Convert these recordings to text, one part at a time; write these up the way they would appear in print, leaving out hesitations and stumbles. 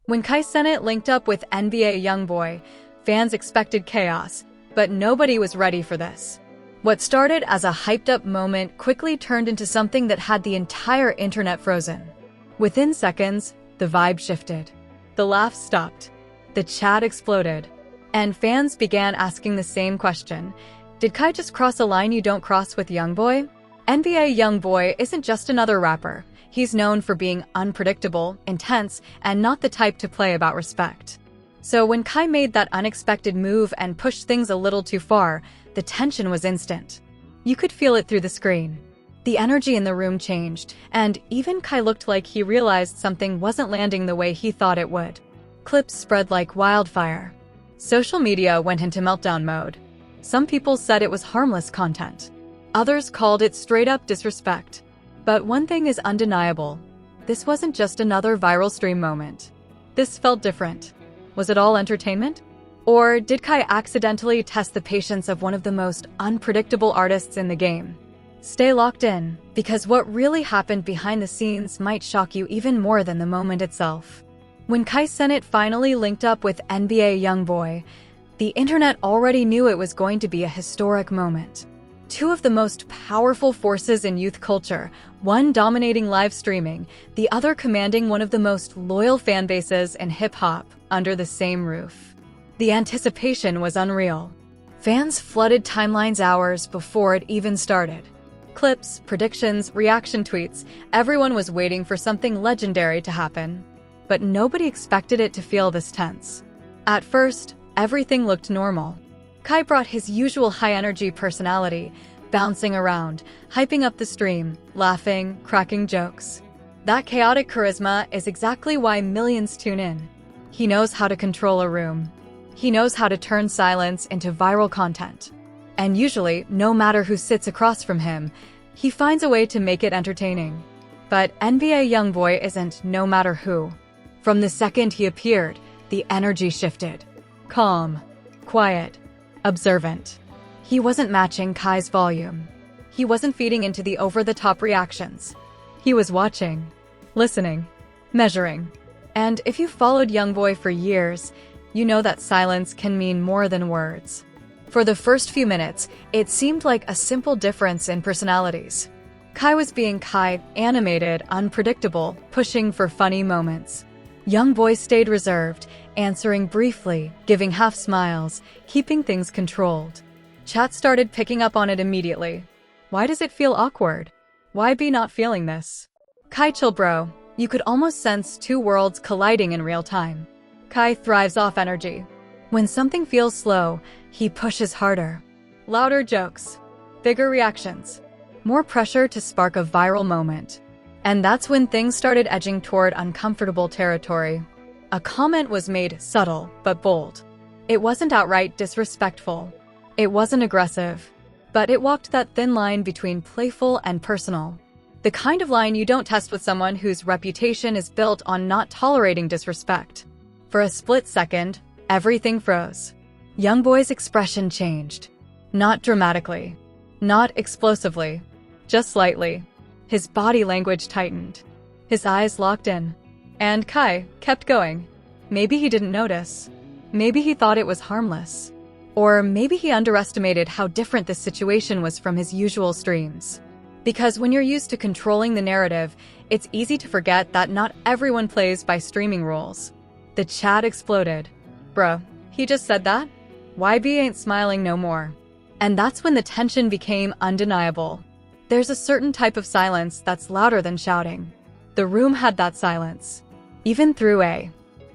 When Cenat linked up with NBA YoungBoy, fans expected chaos, but nobody was ready for this. What started as a hyped-up moment quickly turned into something that had the entire internet frozen. Within seconds, the vibe shifted. The laughs stopped. The chat exploded. And fans began asking the same question. Did Kai just cross a line you don't cross with YoungBoy? NBA YoungBoy isn't just another rapper. He's known for being unpredictable, intense, and not the type to play about respect. So when Kai made that unexpected move and pushed things a little too far, the tension was instant. You could feel it through the screen. The energy in the room changed, and even Kai looked like he realized something wasn't landing the way he thought it would. Clips spread like wildfire. Social media went into meltdown mode. Some people said it was harmless content. Others called it straight-up disrespect. But one thing is undeniable. This wasn't just another viral stream moment. This felt different. Was it all entertainment? Or did Kai accidentally test the patience of one of the most unpredictable artists in the game? Stay locked in, because what really happened behind the scenes might shock you even more than the moment itself. When Cenat finally linked up with NBA YoungBoy, the internet already knew it was going to be a historic moment. Two of the most powerful forces in youth culture, one dominating live streaming, the other commanding one of the most loyal fan bases in hip-hop, under the same roof. The anticipation was unreal. Fans flooded timelines hours before it even started. Clips, predictions, reaction tweets, everyone was waiting for something legendary to happen. But nobody expected it to feel this tense. At first, everything looked normal. Kai brought his usual high-energy personality, bouncing around, hyping up the stream, laughing, cracking jokes. That chaotic charisma is exactly why millions tune in. He knows how to control a room. He knows how to turn silence into viral content. And usually, no matter who sits across from him, he finds a way to make it entertaining. But NBA YoungBoy isn't no matter who. From the second he appeared, the energy shifted. Calm, quiet, observant. He wasn't matching Kai's volume. He wasn't feeding into the over-the-top reactions. He was watching, listening, measuring. And if you followed YoungBoy for years, you know that silence can mean more than words. For the first few minutes, it seemed like a simple difference in personalities. Kai was being Kai, animated, unpredictable, pushing for funny moments. YoungBoy stayed reserved, answering briefly, giving half smiles, keeping things controlled. Chat started picking up on it immediately. Why does it feel awkward? Why be not feeling this? Kai, chill bro. You could almost sense two worlds colliding in real time. Kai thrives off energy. When something feels slow, he pushes harder. Louder jokes. Bigger reactions. More pressure to spark a viral moment. And that's when things started edging toward uncomfortable territory. A comment was made subtle, but bold. It wasn't outright disrespectful. It wasn't aggressive. But it walked that thin line between playful and personal. The kind of line you don't test with someone whose reputation is built on not tolerating disrespect. For a split second, everything froze. YoungBoy's expression changed. Not dramatically. Not explosively. Just slightly. His body language tightened. His eyes locked in. And Kai kept going. Maybe he didn't notice. Maybe he thought it was harmless. Or maybe he underestimated how different this situation was from his usual streams. Because when you're used to controlling the narrative, it's easy to forget that not everyone plays by streaming rules. The chat exploded. Bruh, he just said that? YB ain't smiling no more. And that's when the tension became undeniable. There's a certain type of silence that's louder than shouting. The room had that silence. Even through a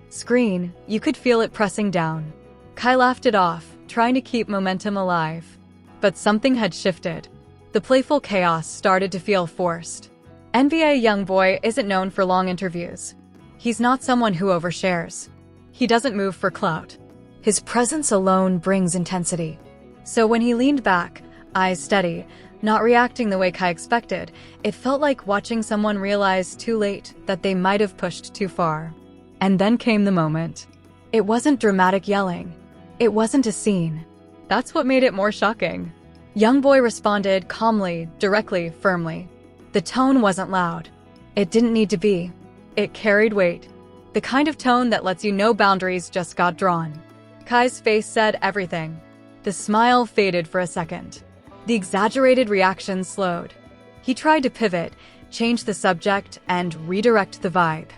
screen, you could feel it pressing down. Kai laughed it off, trying to keep momentum alive. But something had shifted. The playful chaos started to feel forced. NBA YoungBoy isn't known for long interviews. He's not someone who overshares. He doesn't move for clout. His presence alone brings intensity. So when he leaned back, eyes steady, not reacting the way Kai expected, it felt like watching someone realize too late that they might have pushed too far. And then came the moment. It wasn't dramatic yelling. It wasn't a scene. That's what made it more shocking. YoungBoy responded calmly, directly, firmly. The tone wasn't loud. It didn't need to be. It carried weight. The kind of tone that lets you know boundaries just got drawn. Kai's face said everything. The smile faded for a second. The exaggerated reaction slowed. He tried to pivot, change the subject, and redirect the vibe.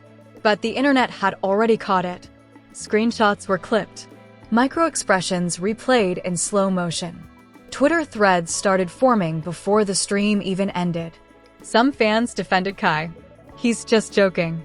But the internet had already caught it. Screenshots were clipped. Micro-expressions replayed in slow motion. Twitter threads started forming before the stream even ended. Some fans defended Kai. He's just joking.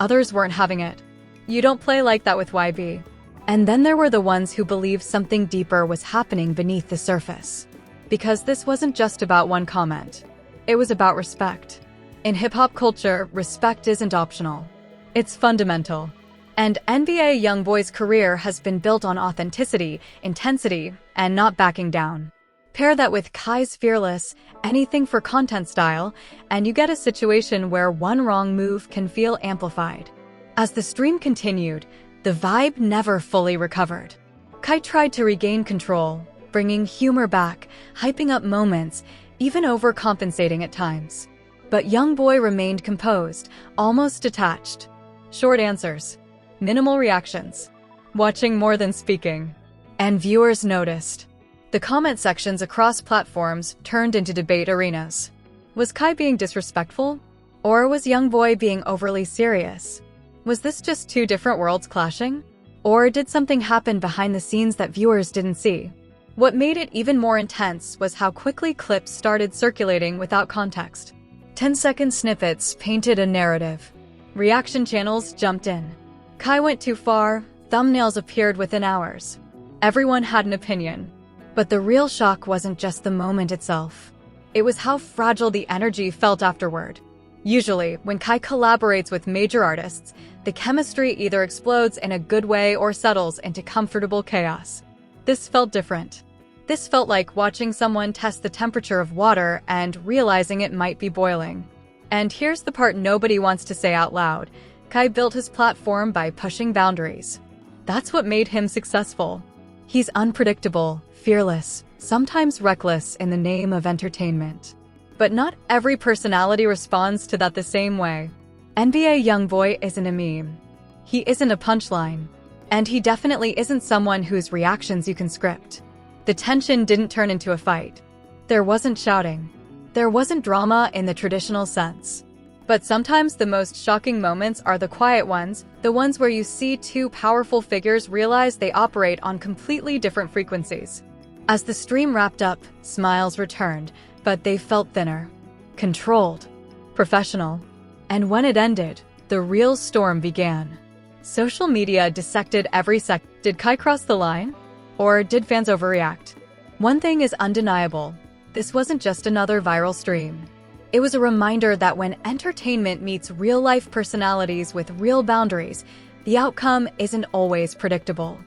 Others weren't having it. You don't play like that with YB. And then there were the ones who believed something deeper was happening beneath the surface. Because this wasn't just about one comment. It was about respect. In hip-hop culture, respect isn't optional. It's fundamental. And NBA YoungBoy's career has been built on authenticity, intensity, and not backing down. Pair that with Kai's fearless, anything for content style, and you get a situation where one wrong move can feel amplified. As the stream continued, the vibe never fully recovered. Kai tried to regain control, bringing humor back, hyping up moments, even overcompensating at times. But YoungBoy remained composed, almost detached. Short answers. Minimal reactions. Watching more than speaking. And viewers noticed. The comment sections across platforms turned into debate arenas. Was Kai being disrespectful? Or was YoungBoy being overly serious? Was this just two different worlds clashing? Or did something happen behind the scenes that viewers didn't see? What made it even more intense was how quickly clips started circulating without context. 10-second snippets painted a narrative. Reaction channels jumped in. Kai went too far, thumbnails appeared within hours. Everyone had an opinion. But the real shock wasn't just the moment itself. It was how fragile the energy felt afterward. Usually, when Kai collaborates with major artists, the chemistry either explodes in a good way or settles into comfortable chaos. This felt different. This felt like watching someone test the temperature of water and realizing it might be boiling. And here's the part nobody wants to say out loud. Kai built his platform by pushing boundaries. That's what made him successful. He's unpredictable, fearless, sometimes reckless in the name of entertainment. But not every personality responds to that the same way. NBA YoungBoy isn't a meme. He isn't a punchline. And he definitely isn't someone whose reactions you can script. The tension didn't turn into a fight. There wasn't shouting. There wasn't drama in the traditional sense. But sometimes the most shocking moments are the quiet ones, the ones where you see two powerful figures realize they operate on completely different frequencies. As the stream wrapped up, smiles returned, but they felt thinner, controlled, professional. And when it ended, the real storm began. Social media dissected every second. Did Kai cross the line? Or did fans overreact? One thing is undeniable. This wasn't just another viral stream. It was a reminder that when entertainment meets real-life personalities with real boundaries, the outcome isn't always predictable.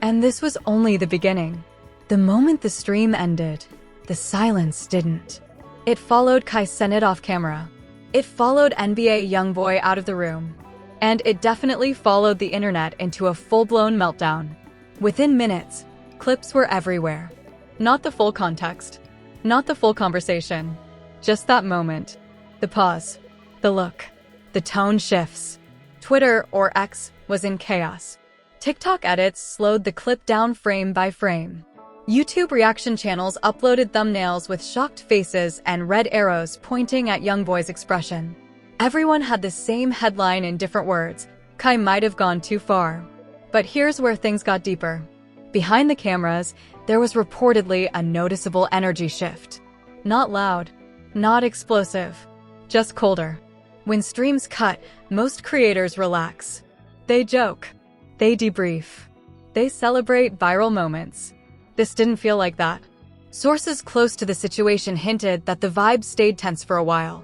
And this was only the beginning. The moment the stream ended, the silence didn't. It followed Kai's Cenat off camera. It followed NBA YoungBoy out of the room. And it definitely followed the internet into a full-blown meltdown. Within minutes, clips were everywhere. Not the full context. Not the full conversation. Just that moment. The pause. The look. The tone shifts. Twitter, or X, was in chaos. TikTok edits slowed the clip down frame by frame. YouTube reaction channels uploaded thumbnails with shocked faces and red arrows pointing at YoungBoy's expression. Everyone had the same headline in different words. Kai might have gone too far. But here's where things got deeper. Behind the cameras, there was reportedly a noticeable energy shift. Not loud. Not explosive. Just colder. When streams cut, most creators relax. They joke. They debrief. They celebrate viral moments. This didn't feel like that. Sources close to the situation hinted that the vibe stayed tense for a while.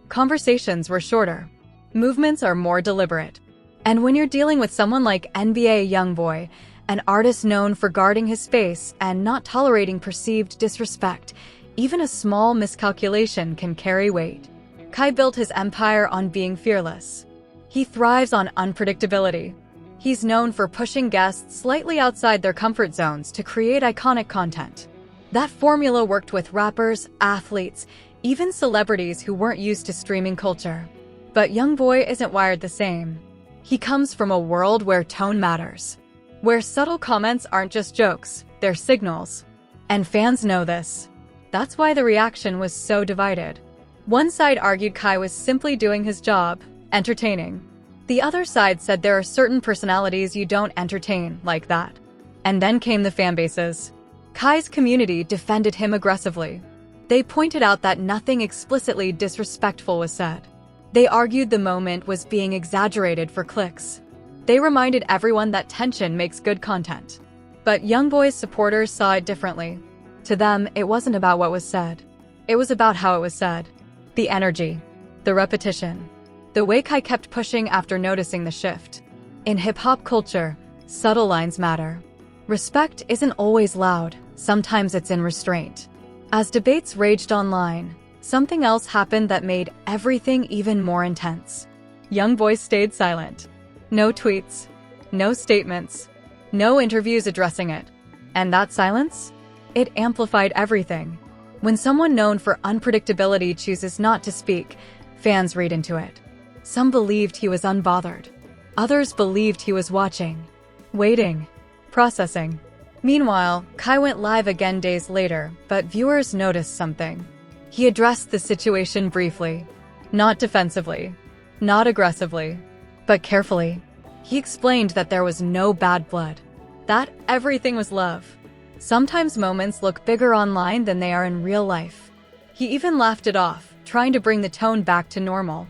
Conversations were shorter. Movements are more deliberate. And when you're dealing with someone like NBA YoungBoy, an artist known for guarding his space and not tolerating perceived disrespect, even a small miscalculation can carry weight. Kai built his empire on being fearless. He thrives on unpredictability. He's known for pushing guests slightly outside their comfort zones to create iconic content. That formula worked with rappers, athletes, even celebrities who weren't used to streaming culture. But YoungBoy isn't wired the same. He comes from a world where tone matters, where subtle comments aren't just jokes, they're signals. And fans know this. That's why the reaction was so divided. One side argued Kai was simply doing his job, entertaining. The other side said there are certain personalities you don't entertain like that. And then came the fanbases. Kai's community defended him aggressively. They pointed out that nothing explicitly disrespectful was said. They argued the moment was being exaggerated for clicks. They reminded everyone that tension makes good content. But YoungBoy's supporters saw it differently. To them, it wasn't about what was said. It was about how it was said. The energy, the repetition, the way Kai kept pushing after noticing the shift. In hip-hop culture, subtle lines matter. Respect isn't always loud, sometimes it's in restraint. As debates raged online, something else happened that made everything even more intense. YoungBoy stayed silent. No tweets, no statements, no interviews addressing it. And that silence? It amplified everything. When someone known for unpredictability chooses not to speak, fans read into it. Some believed he was unbothered. Others believed he was watching, waiting, processing. Meanwhile, Kai went live again days later, but viewers noticed something. He addressed the situation briefly, not defensively, not aggressively, but carefully. He explained that there was no bad blood, that everything was love. Sometimes moments look bigger online than they are in real life. He even laughed it off, trying to bring the tone back to normal.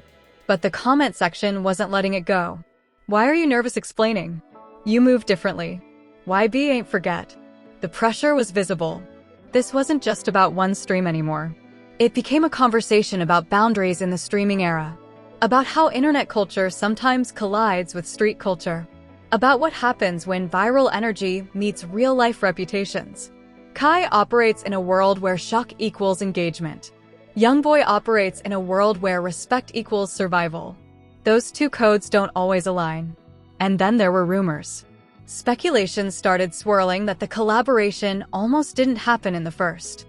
But the comment section wasn't letting it go. Why are you nervous explaining? You move differently. YB ain't forget. The pressure was visible. This wasn't just about one stream anymore. It became a conversation about boundaries in the streaming era. About how internet culture sometimes collides with street culture. About what happens when viral energy meets real-life reputations. Kai operates in a world where shock equals engagement. YoungBoy operates in a world where respect equals survival. Those two codes don't always align. And then there were rumors. Speculation started swirling that the collaboration almost didn't happen in the first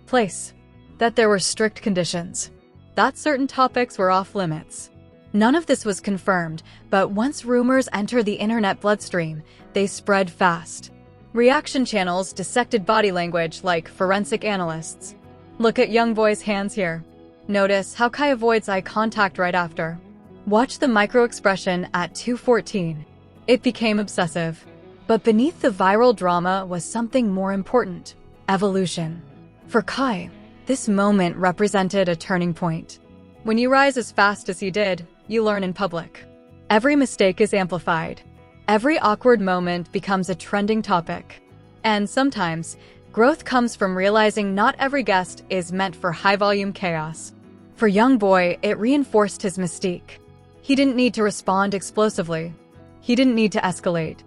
place. That there were strict conditions. That certain topics were off limits. None of this was confirmed, but once rumors entered the internet bloodstream, they spread fast. Reaction channels dissected body language like forensic analysts. Look at YoungBoy's hands here. Notice how Kai avoids eye contact right after. Watch the micro-expression at 2:14. It became obsessive. But beneath the viral drama was something more important: evolution. For Kai, this moment represented a turning point. When you rise as fast as he did, you learn in public. Every mistake is amplified. Every awkward moment becomes a trending topic. And sometimes, growth comes from realizing not every guest is meant for high-volume chaos. For YoungBoy, it reinforced his mystique. He didn't need to respond explosively. He didn't need to escalate.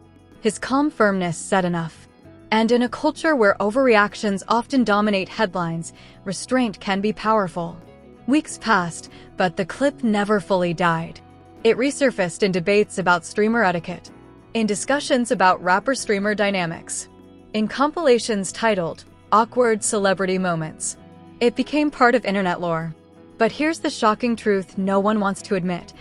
His calm firmness said enough. And in a culture where overreactions often dominate headlines, restraint can be powerful. Weeks passed, but the clip never fully died. It resurfaced in debates about streamer etiquette, in discussions about rapper-streamer dynamics, in compilations titled Awkward Celebrity Moments. It became part of internet lore. But here's the shocking truth no one wants to admit.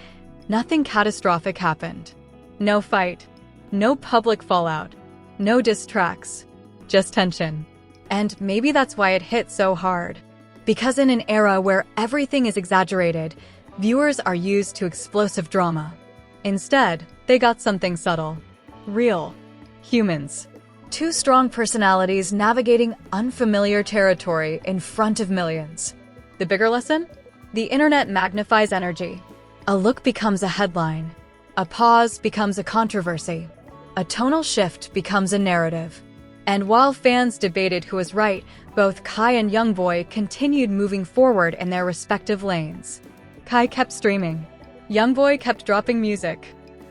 Nothing catastrophic happened. No fight. No public fallout. No diss tracks. Just tension. And maybe that's why it hit so hard. Because in an era where everything is exaggerated, viewers are used to explosive drama. Instead, they got something subtle. Real. Humans. Two strong personalities navigating unfamiliar territory in front of millions. The bigger lesson? The internet magnifies energy. A look becomes a headline. A pause becomes a controversy. A tonal shift becomes a narrative. And while fans debated who was right, both Kai and YoungBoy continued moving forward in their respective lanes. Kai kept streaming. YoungBoy kept dropping music.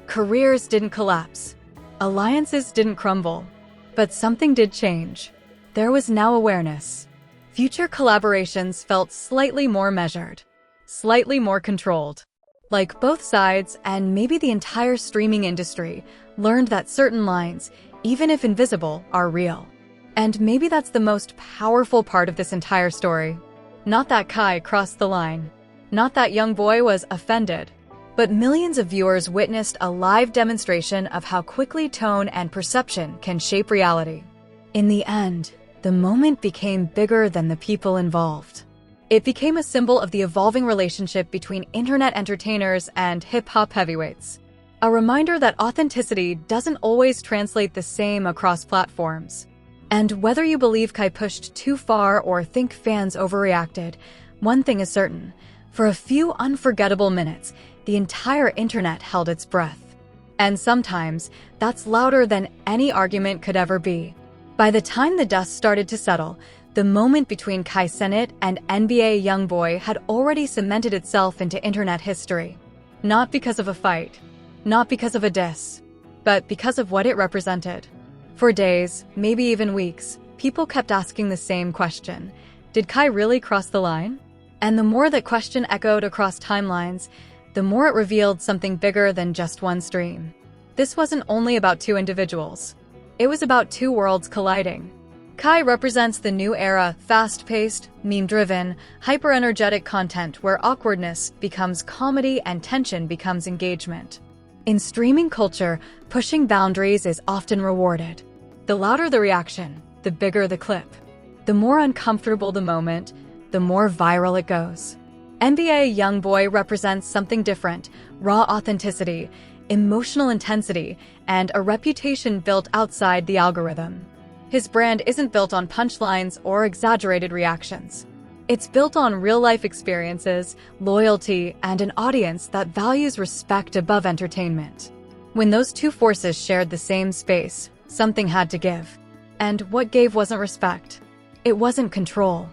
Careers didn't collapse. Alliances didn't crumble. But something did change. There was now awareness. Future collaborations felt slightly more measured. Slightly more controlled. Like both sides, and maybe the entire streaming industry, learned that certain lines, even if invisible, are real. And maybe that's the most powerful part of this entire story. Not that Kai crossed the line. Not that YoungBoy was offended. But millions of viewers witnessed a live demonstration of how quickly tone and perception can shape reality. In the end, the moment became bigger than the people involved. It became a symbol of the evolving relationship between internet entertainers and hip-hop heavyweights. A reminder that authenticity doesn't always translate the same across platforms. And whether you believe Kai pushed too far or think fans overreacted, one thing is certain. For a few unforgettable minutes, the entire internet held its breath. And sometimes, that's louder than any argument could ever be. By the time the dust started to settle, the moment between Cenat and NBA YoungBoy had already cemented itself into internet history. Not because of a fight, not because of a diss, but because of what it represented. For days, maybe even weeks, people kept asking the same question. Did Kai really cross the line? And the more that question echoed across timelines, the more it revealed something bigger than just one stream. This wasn't only about two individuals. It was about two worlds colliding. Kai represents the new era, fast-paced, meme-driven, hyper-energetic content where awkwardness becomes comedy and tension becomes engagement. In streaming culture, pushing boundaries is often rewarded. The louder the reaction, the bigger the clip. The more uncomfortable the moment, the more viral it goes. NBA YoungBoy represents something different: raw authenticity, emotional intensity, and a reputation built outside the algorithm. His brand isn't built on punchlines or exaggerated reactions. It's built on real-life experiences, loyalty, and an audience that values respect above entertainment. When those two forces shared the same space, something had to give. And what gave wasn't respect. It wasn't control.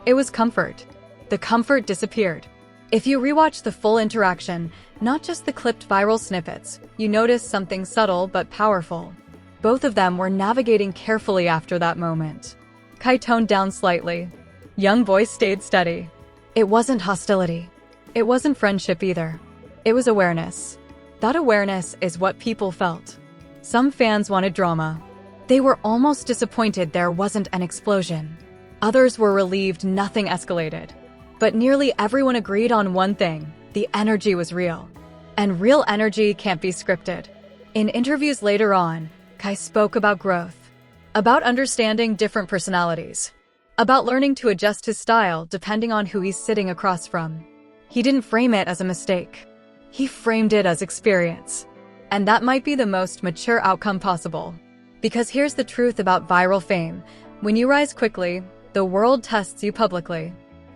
It was comfort. The comfort disappeared. If you rewatch the full interaction, not just the clipped viral snippets, you notice something subtle but powerful. Both of them were navigating carefully after that moment. Kai toned down slightly. YoungBoy stayed steady. It wasn't hostility. It wasn't friendship either. It was awareness. That awareness is what people felt. Some fans wanted drama. They were almost disappointed there wasn't an explosion. Others were relieved nothing escalated. But nearly everyone agreed on one thing: the energy was real. And real energy can't be scripted. In interviews later on, Kai spoke about growth, about understanding different personalities, about learning to adjust his style depending on who he's sitting across from. He didn't frame it as a mistake. He framed it as experience. And that might be the most mature outcome possible. Because here's the truth about viral fame: when you rise quickly, the world tests you publicly.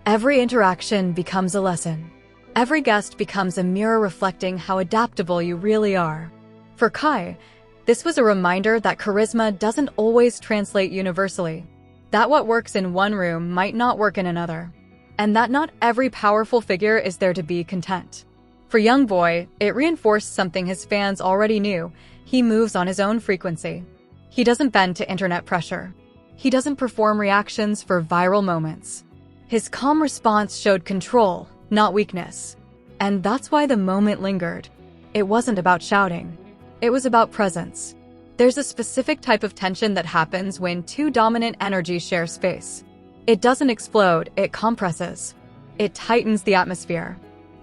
Every interaction becomes a lesson. Every guest becomes a mirror reflecting how adaptable you really are. For Kai, this was a reminder that charisma doesn't always translate universally. That what works in one room might not work in another. And that not every powerful figure is there to be content. For YoungBoy, it reinforced something his fans already knew: he moves on his own frequency. He doesn't bend to internet pressure. He doesn't perform reactions for viral moments. His calm response showed control, not weakness. And that's why the moment lingered. It wasn't about shouting. It was about presence. There's a specific type of tension that happens when two dominant energies share space. It doesn't explode, it compresses. It tightens the atmosphere.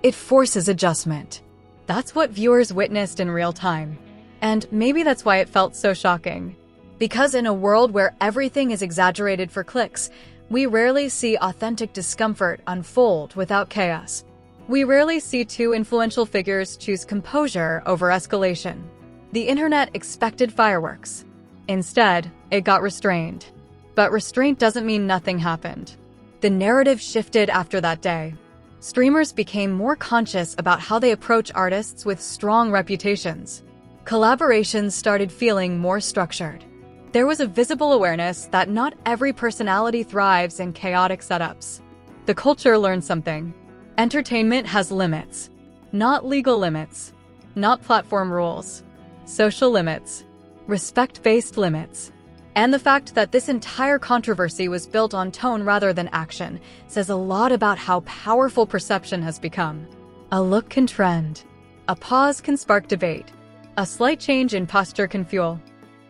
It forces adjustment. That's what viewers witnessed in real time. And maybe that's why it felt so shocking. Because in a world where everything is exaggerated for clicks, we rarely see authentic discomfort unfold without chaos. We rarely see two influential figures choose composure over escalation. The internet expected fireworks. Instead, it got restrained. But restraint doesn't mean nothing happened. The narrative shifted after that day. Streamers became more conscious about how they approach artists with strong reputations. Collaborations started feeling more structured. There was a visible awareness that not every personality thrives in chaotic setups. The culture learned something. Entertainment has limits. Not legal limits. Not platform rules. Social limits. Respect-based limits. And the fact that this entire controversy was built on tone rather than action says a lot about how powerful perception has become. A look can trend. A pause can spark debate. A slight change in posture can fuel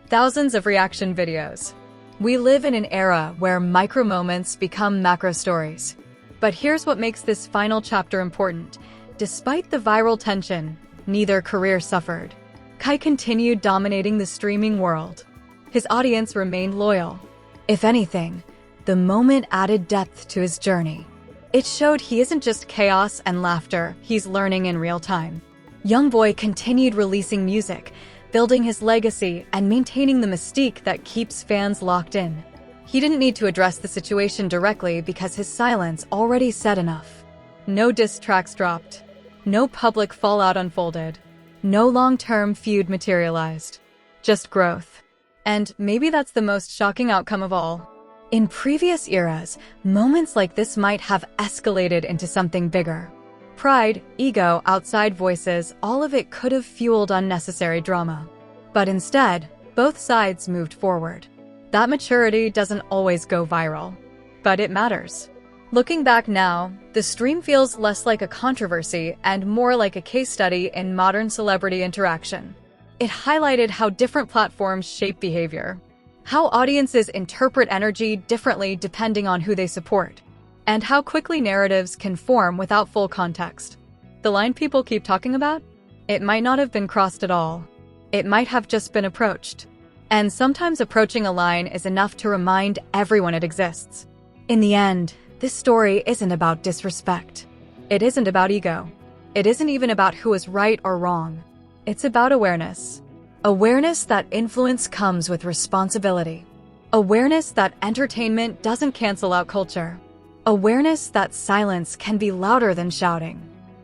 thousands of reaction videos. We live in an era where micro moments become macro stories. But here's what makes this final chapter important. Despite the viral tension, neither career suffered. Kai continued dominating the streaming world. His audience remained loyal. If anything, the moment added depth to his journey. It showed he isn't just chaos and laughter, he's learning in real time. YoungBoy continued releasing music, building his legacy and maintaining the mystique that keeps fans locked in. He didn't need to address the situation directly because his silence already said enough. No diss tracks dropped. No public fallout unfolded. No long-term feud materialized. Just growth. And maybe that's the most shocking outcome of all. In previous eras, moments like this might have escalated into something bigger. Pride, ego, outside voices, all of it could have fueled unnecessary drama. But instead, both sides moved forward. That maturity doesn't always go viral, but it matters. Looking back now, the stream feels less like a controversy and more like a case study in modern celebrity interaction. It highlighted how different platforms shape behavior, how audiences interpret energy differently depending on who they support, and how quickly narratives can form without full context. The line people keep talking about? It might not have been crossed at all. It might have just been approached. And sometimes approaching a line is enough to remind everyone it exists. In the end, this story isn't about disrespect. It isn't about ego. It isn't even about who is right or wrong. It's about awareness. Awareness that influence comes with responsibility. Awareness that entertainment doesn't cancel out culture. Awareness that silence can be louder than shouting.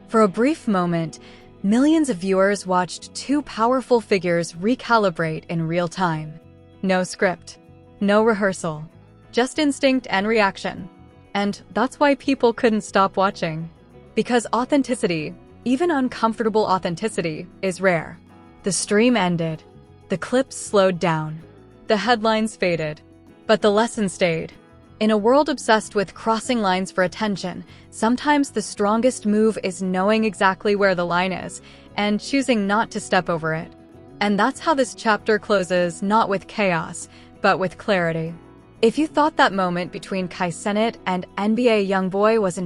For a brief moment, millions of viewers watched two powerful figures recalibrate in real time. No script, no rehearsal, just instinct and reaction. And that's why people couldn't stop watching. Because authenticity, even uncomfortable authenticity, is rare. The stream ended. The clips slowed down. The headlines faded. But the lesson stayed. In a world obsessed with crossing lines for attention, sometimes the strongest move is knowing exactly where the line is and choosing not to step over it. And that's how this chapter closes, not with chaos, but with clarity. If you thought that moment between Cenat and NBA YoungBoy was